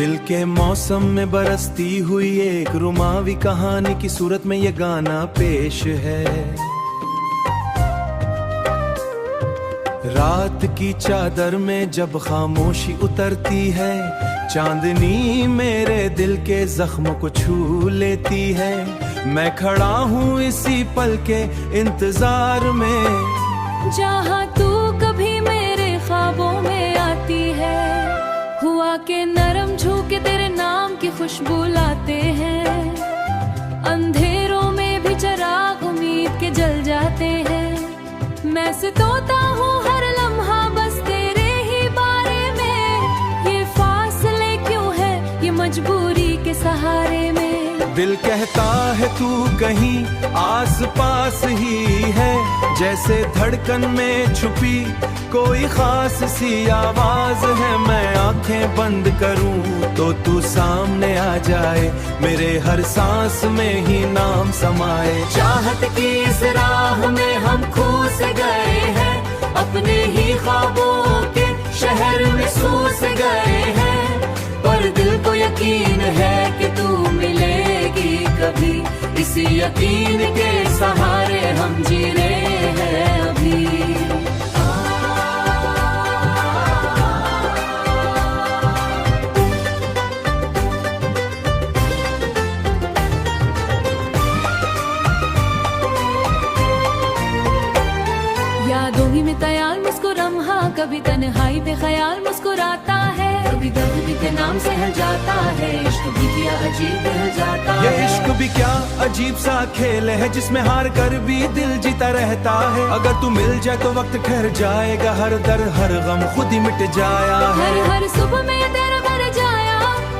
दिल के मौसम में बरसती हुई एक रुमावी कहानी की सूरत में ये गाना पेश है। रात की चादर में जब खामोशी उतरती है, चांदनी मेरे दिल के जख्मों को छू लेती है। मैं खड़ा हूँ इसी पल के इंतजार में, जहाँ तू कभी मेरे ख्वाबों में आती है। हुआ के नरम झोंके तेरे नाम की खुशबू लाते हैं। अंधेरों में भी चिराग उम्मीद के जल जाते हैं। मैं सितोता हूँ हर लम्हा बस तेरे ही बारे में। ये फासले क्यों है ये मजबूरी के सहारे में। दिल कहता है तू कहीं आस पास ही है, जैसे धड़कन में छुपी कोई खास सी आवाज है। मैं आंखें बंद करूं तो तू सामने आ जाए, मेरे हर सांस में ही नाम समाए। चाहत की इस राह में हम खो से गए हैं, अपने ही ख्वाबों के शहर में सो से गए हैं। पर दिल को यकीन है कि तू मिलेगी कभी, इसी यकीन के सहारे हम जी रहे हैं अभी। यादों ही में तयार मुस्कुराहा, कभी तन्हाई पे ख्याल मुस्कुराता है। कभी दर्द भी के नाम सहल जाता है, इश्क भी क्या अजीब बह जाता है। ये इश्क भी क्या अजीब सा खेल है, जिसमें हार कर भी दिल जीता रहता है। अगर तू मिल जाए तो वक्त ठहर जाएगा, हर दर हर गम खुद ही मिट जाया है। हर सुबह में तेरा भर जाया,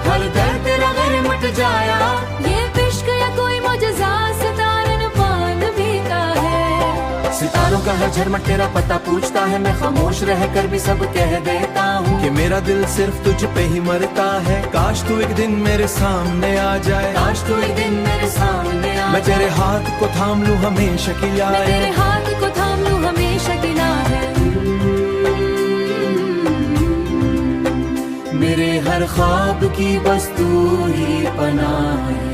हर दर्द तेरा घर मिट जाया। ये इश्क या कोई मुजज़ा सितारन बांध भी का है। सितारों का हर झरमट तेरा पता पूछता है, मैं खामोश रह कर भी सब कह देता हूँ कि मेरा दिल सिर्फ तुझ पे ही मरता है। काश तू एक दिन मेरे सामने आ जाए, काश तू एक दिन मेरे सामने आ। मैं तेरे हाथ को थाम लूं हमेशा की याद, मैं तेरे हाथ को थाम लूं हमेशा की याद है। मेरे हर ख्वाब की बस तू ही पनाह है।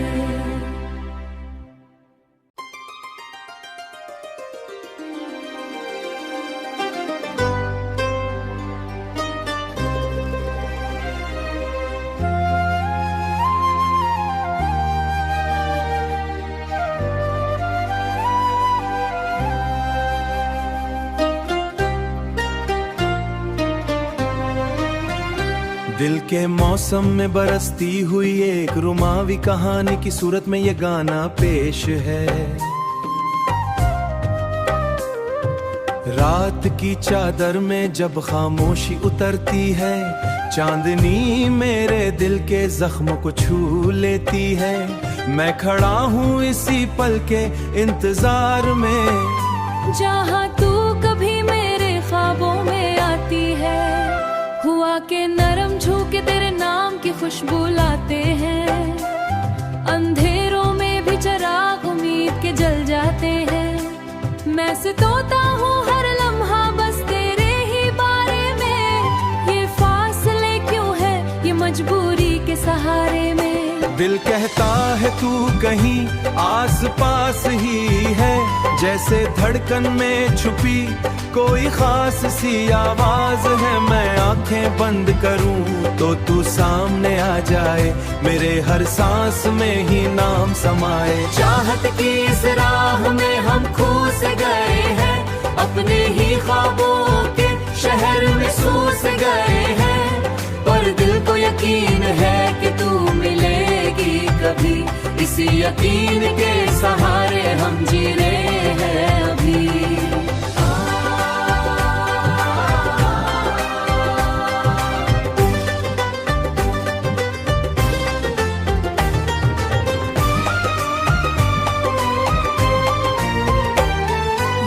दिल के मौसम में बरसती हुई एक रुमावी कहानी की सूरत में ये गाना पेश है। रात की चादर में जब खामोशी उतरती है, चांदनी मेरे दिल के जख्मों को छू लेती है। मैं खड़ा हूँ इसी पल के इंतजार में, जहाँ तू कभी मेरे ख्वाबों में आती है। हुआ के नरम झोंके तेरे नाम की खुशबू लाते हैं। अंधेरों में भी चिराग उम्मीद के जल जाते हैं। मैं सितोता हूँ हर लम्हा बस तेरे ही बारे में। ये फासले क्यों है ये मजबूरी के सहारे में। दिल कहता है तू कहीं आस पास ही है, जैसे धड़कन में छुपी कोई खास सी आवाज है। मैं आंखें बंद करूं तो तू सामने आ जाए, मेरे हर सांस में ही नाम समाए। चाहत की इस राह में हम खो से गए हैं, अपने ही ख्वाबों के शहर में सो से गए हैं। पर दिल को यकीन है कि तू मिलेगी कभी, इसी यकीन के सहारे हम जी रहे हैं अभी।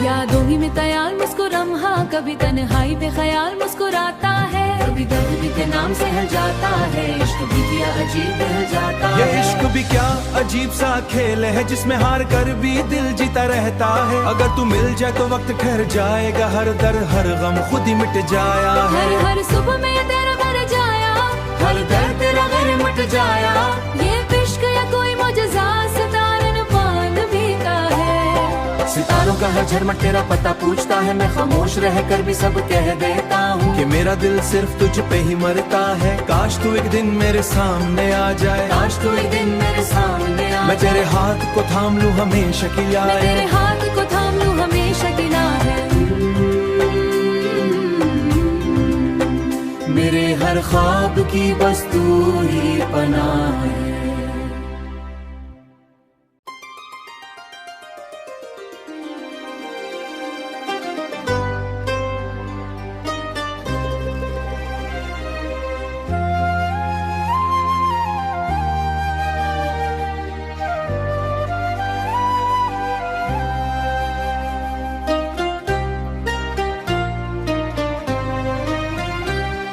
यादों ही में तयार मुस्कुराहा, कभी तन्हाई पे ख्याल मुस्कुराता है। कभी दर्द भी के नाम सहल जाता है, इश्क भी क्या अजीब बह जाता है। ये इश्क भी क्या अजीब सा खेल है, जिसमें हार कर भी दिल जीता रहता है। अगर तू मिल जाए तो वक्त ठहर जाएगा, हर दर हर गम खुद ही मिट जाया है। हर सुबह में तेरा भर जाया, हर दर्द तेरा घर मिट जाया। ये इश्क या कोई मुजज़ा सितारन पान भी का है। सितारों का हर झरमट तेरा पता पूछता है, मैं खामोश रह कर भी सब कह देता हूँ कि मेरा दिल सिर्फ तुझ पे ही मरता है। काश तू एक दिन मेरे सामने आ जाए, काश तू एक दिन मेरे सामने आ मैं तेरे हाथ को थाम लूं हमेशा की मैं याद। तेरे हाथ को थाम लूं हमेशा की ना है। मेरे हर ख्वाब की बस तू ही पनाह है।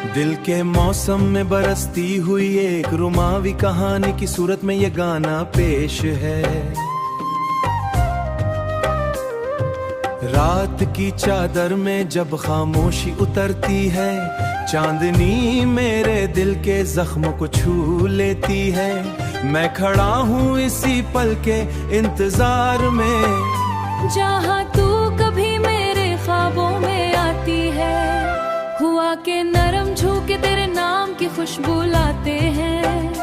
दिल के मौसम में बरसती हुई एक रुमावी कहानी की सूरत में ये गाना पेश है। रात की चादर में जब खामोशी उतरती है, चांदनी मेरे दिल के जख्मों को छू लेती है। मैं खड़ा हूँ इसी पल के इंतजार में, जहाँ तू कभी मेरे ख्वाबों में आती है। हुआ के नरम झोंके तेरे नाम की खुशबू लाते हैं।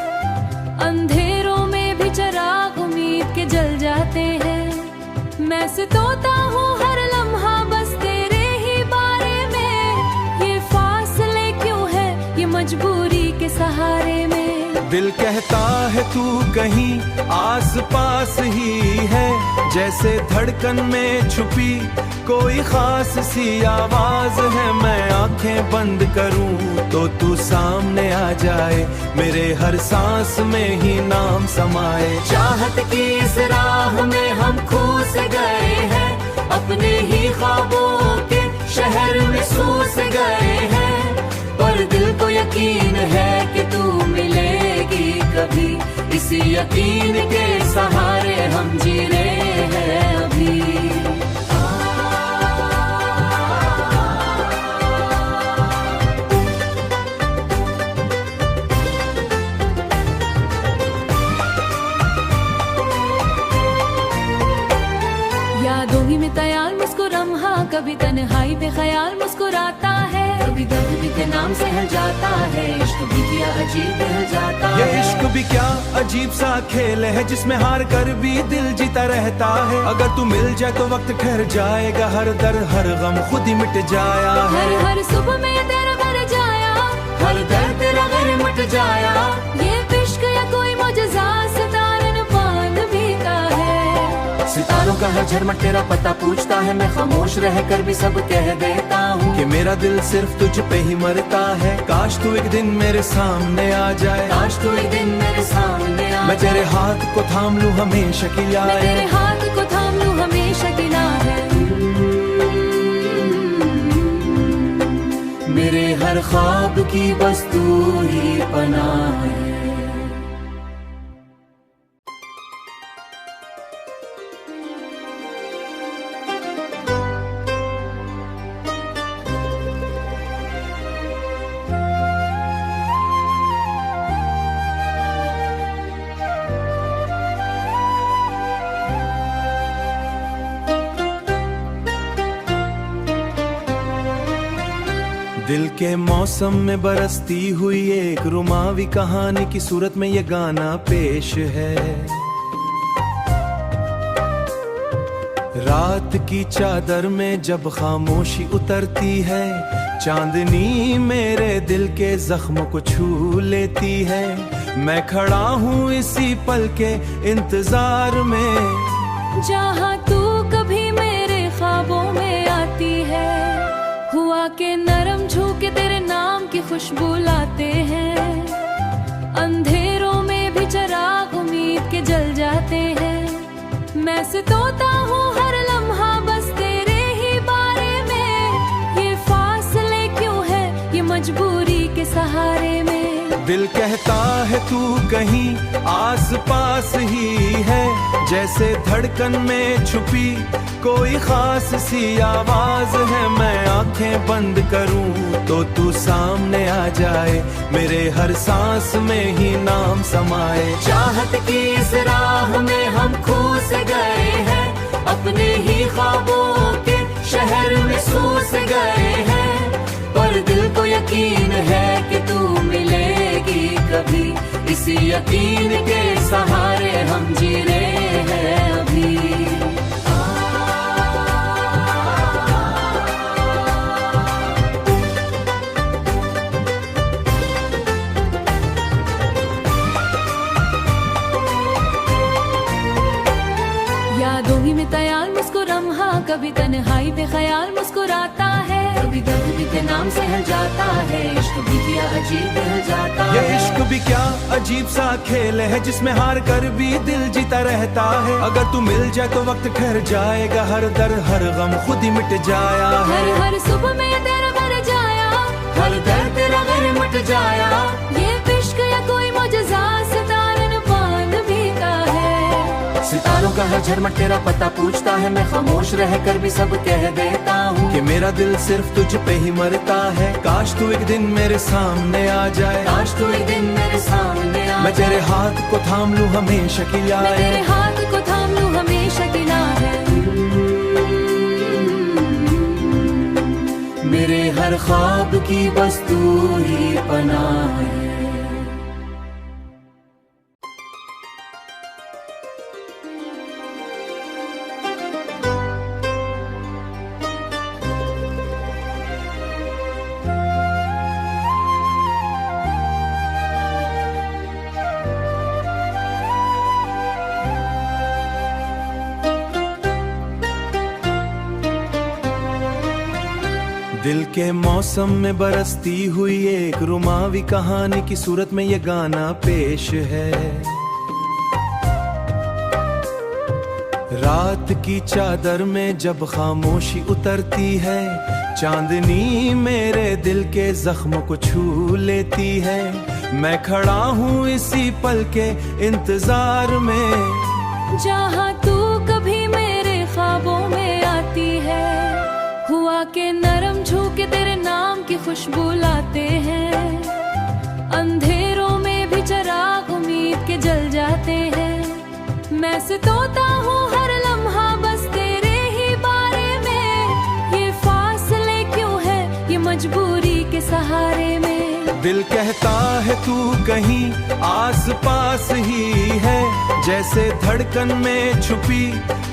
अंधेरों में भी चिराग उम्मीद के जल जाते हैं। मैं सितोता हूँ हर लम्हा बस तेरे ही बारे में। ये फासले क्यों है ये मजबूरी के सहारे में। दिल कहता है तू कहीं आस पास ही है, जैसे धड़कन में छुपी कोई खास सी आवाज है। मैं आंखें बंद करूं तो तू सामने आ जाए, मेरे हर सांस में ही नाम समाए। चाहत की इस राह में हम खो से गए हैं, अपने ही ख्वाबों के शहर में सो से गए हैं। पर दिल को यकीन है कि तू मिलेगी कभी, इसी यकीन के सहारे हम जी रहे हैं अभी। यादों ही में तैयार मुस्कुराहा, कभी तन्हाई पे ख्याल मुस्कुराता है। कभी दर्द भी के नाम से हल जाता है, इश्क भी क्या अजीब हल जाता है। ये इश्क भी क्या अजीब सा खेल है, जिसमें हार कर भी दिल जीता रहता है। अगर तू मिल जाए तो वक्त ठहर जाएगा, हर दर हर गम खुद ही मिट जाया है। हर सुबह में तेरा भर जाया, हर दर्द तेरा घर मिट जाया। ये इश्क या कोई मुजज़ा सितारन पान भी का है। सितारों का हर झरमट तेरा पता पूछता है, मैं खामोश रह कर भी सब कह देता हूँ कि मेरा दिल सिर्फ तुझ पे ही मरता है। काश तू एक दिन मेरे सामने आ जाए, काश तू एक दिन मेरे सामने आ मैं तेरे हाथ को थाम लूं हमेशा की मैं याद। तेरे हाथ को थाम लूं हमेशा की ना है। मेरे हर ख्वाब की बस तू ही पनाह है। दिल के मौसम में बरसती हुई एक रुमावी कहानी की सूरत में ये गाना पेश है। रात की चादर में जब खामोशी उतरती है, चांदनी मेरे दिल के जख्मों को छू लेती है। मैं खड़ा हूँ इसी पल के इंतजार में, जहाँ तू कभी मेरे ख्वाबों में आती है। हुआ के नरम झोंके तेरे नाम की खुशबू लाते हैं। अंधेरों में भी चिराग उम्मीद के जल जाते हैं। मैं सितोता हूँ हर लम्हा बस तेरे ही बारे में। ये फासले क्यों है ये मजबूरी के सहारे में। दिल कहता है तू कहीं आस पास ही है, जैसे धड़कन में छुपी कोई खास सी आवाज है। मैं आंखें बंद करूं तो तू सामने आ जाए, मेरे हर सांस में ही नाम समाए। चाहत की इस राह में हम खो से गए हैं, अपने ही ख्वाबों के शहर में सो से गए हैं। पर दिल को यकीन है कि तू मिलेगी कभी, इसी यकीन के सहारे हम जी रहे हैं अभी। यादों ही में तैयार मुस्कुराहा, कभी तन्हाई पे ख्याल मुस्कुराता है, कभी दर्द भी के नाम सहल जाता है। इश्क भी क्या अजीब बह जाता ये है। इश्क भी क्या अजीब सा खेल है, जिसमें हार कर भी दिल जीता रहता है। अगर तू मिल जाए तो वक्त ठहर जाएगा, हर दर हर गम खुद ही मिट जाया है। हर सुबह में तेरा भर जाया, हर दर्द तेरा घर मिट जाया। ये इश्क या कोई मुजज़ा सितारन पान भी का है। सितारों का हर झरमट तेरा पता पूछता है, मैं खामोश रह कर भी सब कह देता हूँ कि मेरा दिल सिर्फ तुझ पे ही मरता है। काश तू एक दिन मेरे सामने आ जाए, काश तू एक दिन मेरे सामने आ मैं तेरे हाथ को थाम लूं हमेशा की मैं लाए। तेरे हाथ को थाम लूं हमेशा की ना है। मेरे हर ख्वाब की बस तू ही पनाह है। दिल के मौसम में बरसती हुई एक रुमावी कहानी की सूरत में ये गाना पेश है। रात की चादर में जब खामोशी उतरती है, चांदनी मेरे दिल के जख्मों को छू लेती है। मैं खड़ा हूँ इसी पल के इंतजार में, जहाँ तू कभी मेरे ख्वाबों में आती है। हुआ के नरम झोंके तेरे नाम की खुशबू लाते हैं, अंधेरों में भी चिराग उम्मीद के जल जाते हैं। मैं सतोता हूँ हर लम्हा बस तेरे ही बारे में, ये फासले क्यों है ये मजबूरी के सहारे में। दिल कहता है तू कहीं आस पास ही है, जैसे धड़कन में छुपी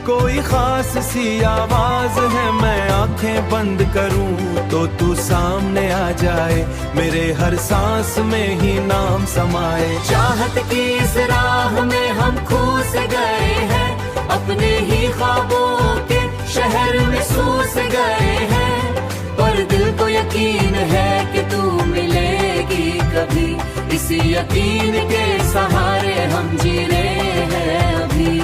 कोई खास सी आवाज है। मैं आंखें बंद करूं तो तू सामने आ जाए, मेरे हर सांस में ही नाम समाए। चाहत की इस राह में हम खो से गए हैं, अपने ही ख्वाबों के शहर में सो से गए हैं। पर दिल को यकीन है कि तू मिलेगी कभी, इसी यकीन के सहारे हम जी रहे हैं अभी।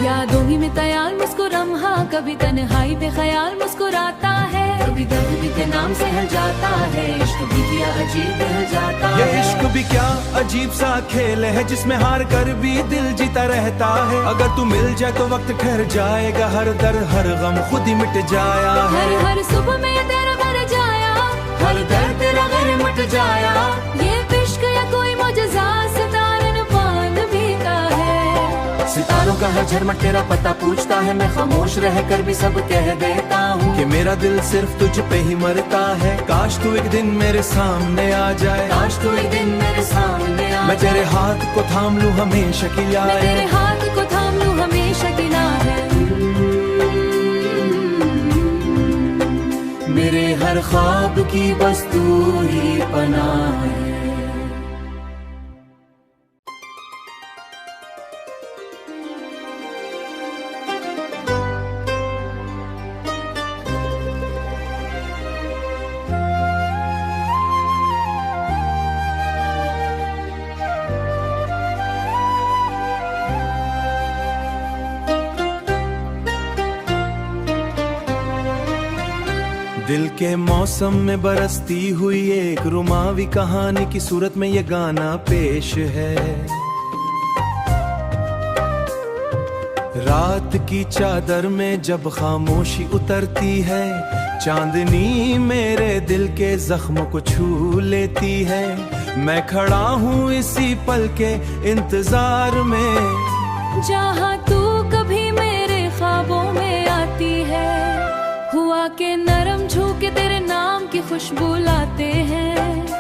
यादों ही में तैयार मुस्कुराहा, कभी तन्हाई पे ख्याल मुस्कुराता है, कभी दर्द भी के नाम सहल जाता है। इश्क भी क्या अजीब बह जाता ये है। इश्क भी क्या अजीब सा खेल है, जिसमें हार कर भी दिल जीता रहता है। अगर तू मिल जाए तो वक्त ठहर जाएगा, हर दर हर गम खुद ही मिट जाया है। हर सुबह में तेरा भर जाया, हर दर्द तेरा घर मिट जाया। ये इश्क या कोई मुजज़ा सितारन पान भी का है। सितारों का हर झरमट तेरा पता पूछता है, मैं खामोश रह कर भी सब कह देता हूँ कि मेरा दिल सिर्फ तुझ पे ही मरता है। काश तू एक दिन मेरे सामने आ जाए, काश तू एक दिन मेरे सामने आ मैं तेरे हाथ को थाम लूं हमेशा की मैं लाए। तेरे हाथ को थाम लूं हमेशा की ना है। मेरे हर ख्वाब की बस तू ही पनाह है। दिल के मौसम में बरसती हुई एक रुमावी कहानी की सूरत में ये गाना पेश है। रात की चादर में जब खामोशी उतरती है, चांदनी मेरे दिल के जख्मों को छू लेती है। मैं खड़ा हूँ इसी पल के इंतजार में, जहाँ तू कभी मेरे ख्वाबों में आती है। हुआ के नरम झोंके तेरे नाम की खुशबू लाते हैं।